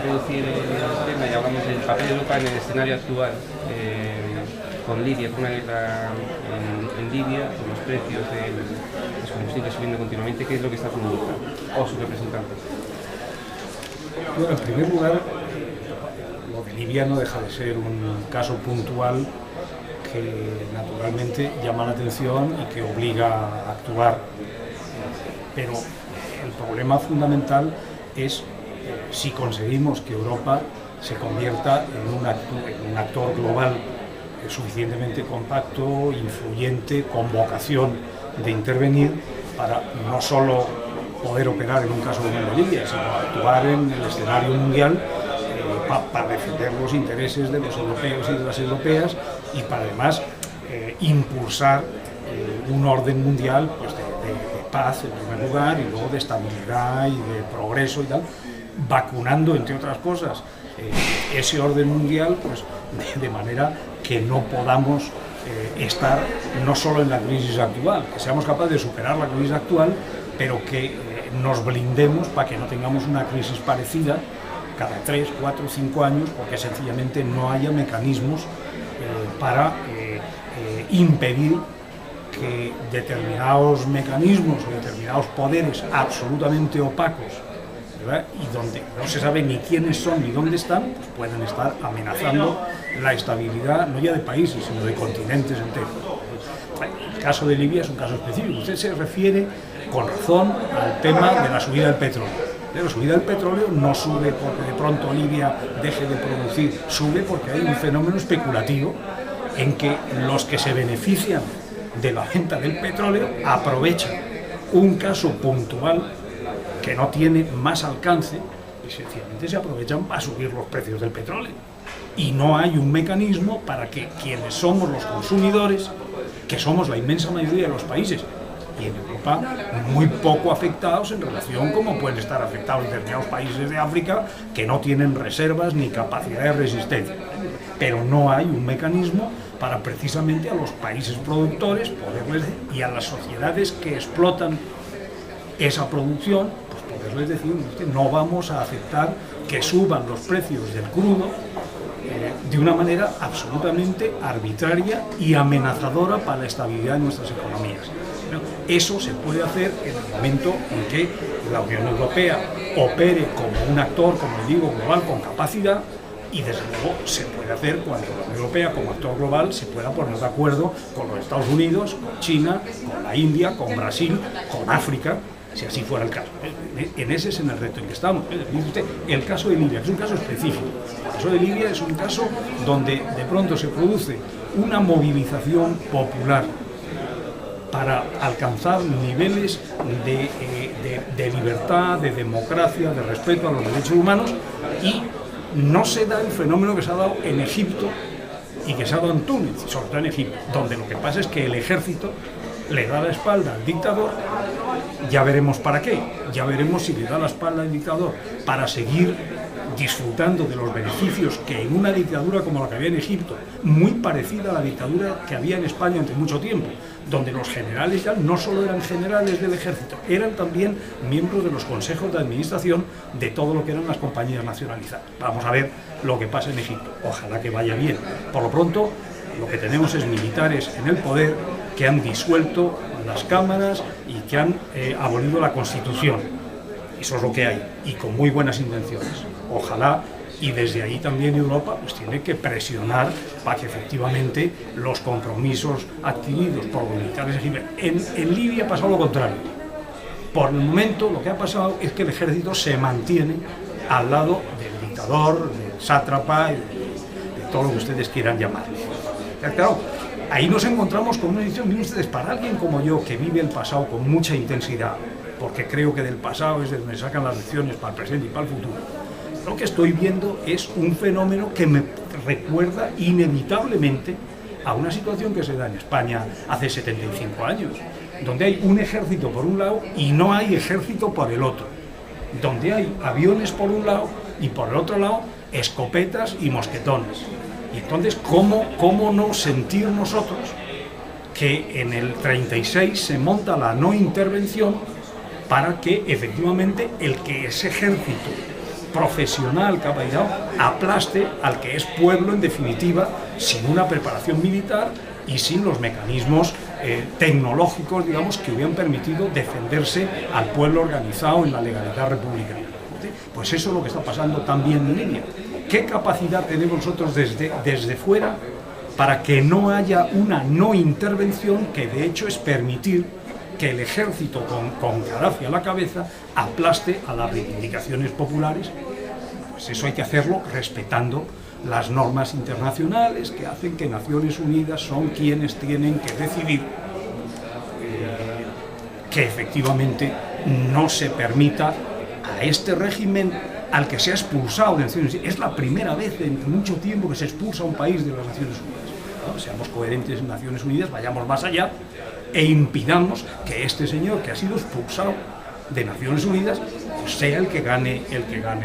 introducir el tema y hablamos del papel de Europa en el escenario actual, con Libia, con una guerra en Libia, con los precios de los combustibles subiendo continuamente, ¿qué es lo que está haciendo Europa o su representante? Bueno, en primer lugar, lo de Libia no deja de ser un caso puntual que naturalmente llama la atención y que obliga a actuar, pero el problema fundamental es si conseguimos que Europa se convierta en un actor global suficientemente compacto, influyente, con vocación de intervenir para no solo poder operar en un caso como el de Libia, sino actuar en el escenario mundial para defender los intereses de los europeos y de las europeas y para además impulsar un orden mundial pues, de paz en primer lugar y luego de estabilidad y de progreso y tal, vacunando entre otras cosas ese orden mundial pues, de manera que no podamos estar no solo en la crisis actual, que seamos capaces de superar la crisis actual, pero que nos blindemos para que no tengamos una crisis parecida cada 3, 4, 5 años, porque sencillamente no haya mecanismos para impedir que determinados mecanismos o determinados poderes absolutamente opacos, ¿verdad? Y donde no se sabe ni quiénes son ni dónde están, pues pueden estar amenazando la estabilidad no ya de países, sino de continentes enteros. El caso de Libia es un caso específico. Usted se refiere con razón al tema de la subida del petróleo. La subida del petróleo no sube porque de pronto Libia deje de producir, sube porque hay un fenómeno especulativo en que los que se benefician de la venta del petróleo aprovechan un caso puntual que no tiene más alcance y sencillamente se aprovechan para subir los precios del petróleo. Y no hay un mecanismo para que quienes somos los consumidores, que somos la inmensa mayoría de los países, y en Europa muy poco afectados en relación como pueden estar afectados determinados países de África que no tienen reservas ni capacidad de resistencia. Pero no hay un mecanismo para precisamente a los países productores poderles, y a las sociedades que explotan esa producción, pues poderles decir que no vamos a aceptar que suban los precios del crudo de una manera absolutamente arbitraria y amenazadora para la estabilidad de nuestras economías. Eso se puede hacer en el momento en que la Unión Europea opere como un actor, como digo, global con capacidad, y desde luego se puede hacer cuando la Unión Europea como actor global se pueda poner de acuerdo con los Estados Unidos, con China, con la India, con Brasil, con África, si así fuera el caso. En ese es en el reto en que estamos. El caso de Libia es un caso específico. El caso de Libia es un caso donde de pronto se produce una movilización popular para alcanzar niveles de libertad, de democracia, de respeto a los derechos humanos, y no se da el fenómeno que se ha dado en Egipto y que se ha dado en Túnez, sobre todo en Egipto, donde lo que pasa es que el ejército le da la espalda al dictador. Ya veremos para qué, ya veremos si le da la espalda al dictador para seguir disfrutando de los beneficios que en una dictadura como la que había en Egipto, muy parecida a la dictadura que había en España durante mucho tiempo, donde los generales ya no solo eran generales del ejército, eran también miembros de los consejos de administración de todo lo que eran las compañías nacionalizadas. Vamos a ver lo que pasa en Egipto, ojalá que vaya bien. Por lo pronto, lo que tenemos es militares en el poder que han disuelto las cámaras y que han abolido la Constitución. Eso es lo que hay, y con muy buenas intenciones. Ojalá, y desde ahí también Europa pues tiene que presionar para que efectivamente los compromisos adquiridos por los militares egipcios. En Libia ha pasado lo contrario. Por el momento lo que ha pasado es que el ejército se mantiene al lado del dictador, del sátrapa, de todo lo que ustedes quieran llamarle. Claro, ahí nos encontramos con una decisión, miren ustedes, para alguien como yo que vive el pasado con mucha intensidad, porque creo que del pasado es de donde sacan las lecciones para el presente y para el futuro, lo que estoy viendo es un fenómeno que me recuerda inevitablemente a una situación que se da en España hace 75 años, donde hay un ejército por un lado y no hay ejército por el otro, donde hay aviones por un lado y por el otro lado escopetas y mosquetones. Y entonces, ¿cómo no sentir nosotros que en el 36 se monta la no intervención para que efectivamente el que ese ejército profesional que ha bailado aplaste al que es pueblo, en definitiva, sin una preparación militar y sin los mecanismos tecnológicos, digamos, que hubieran permitido defenderse al pueblo organizado en la legalidad republicana. Pues eso es lo que está pasando también en Libia. ¿Qué capacidad tenemos nosotros desde fuera para que no haya una no intervención, que de hecho es permitir que el ejército con Gaddafi a la cabeza aplaste a las reivindicaciones populares? Pues eso hay que hacerlo respetando las normas internacionales que hacen que Naciones Unidas son quienes tienen que decidir que efectivamente no se permita a este régimen al que se ha expulsado de Naciones Unidas. Es la primera vez en mucho tiempo que se expulsa a un país de las Naciones Unidas. ¿No? Seamos coherentes en Naciones Unidas, vayamos más allá e impidamos que este señor que ha sido expulsado de Naciones Unidas pues sea el que gane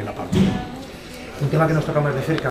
la partida. Un tema que nos toca más de cerca